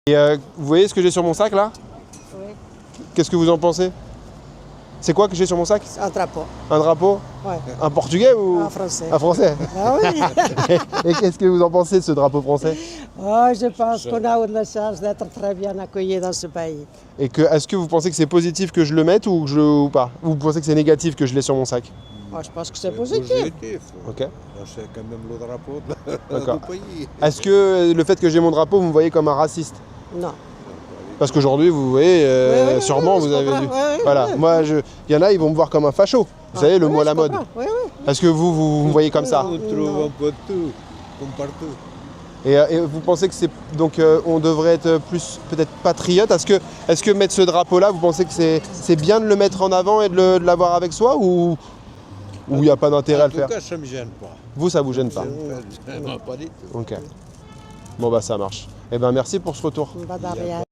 Et vous voyez ce que j'ai sur mon sac là? Oui. Qu'est-ce que vous en pensez? C'est quoi que j'ai sur mon sac? Un drapeau. Un drapeau? Ouais. Un portugais ou Un français. un français? Ah oui. Et qu'est-ce que vous en pensez de ce drapeau français? Oh, je pense qu'on a eu de la chance d'être très bien accueillis dans ce pays. Et est-ce que vous pensez que c'est positif que je le mette ou pas? Ou vous pensez que c'est négatif que je l'ai sur mon sac? Moi, je pense que c'est positif. Ok. C'est quand même le drapeau D'accord. du pays. Est-ce que le fait que j'ai mon drapeau, vous me voyez comme un raciste? Non. Parce qu'aujourd'hui, vous voyez, Oui, sûrement oui, vous je avez comprends. dû. Oui, oui, Voilà, oui. moi, il y en a, ils vont me voir comme un facho. Vous savez, le mot à la mode. Oui, oui. Est-ce que vous me voyez comme ça? On trouve un peu de tout, comme partout. Et vous pensez que c'est donc on devrait être plus peut-être patriote? Est-ce que mettre ce drapeau-là, vous pensez que c'est bien de le mettre en avant et de l'avoir avec soi ou il n'y a pas d'intérêt à le faire? En tout cas, ça ne me gêne pas. Vous, ça vous gêne pas? Ça ne me gêne pas du tout. Ok. Bon bah ça marche. Eh ben merci pour ce retour. Pas de rien.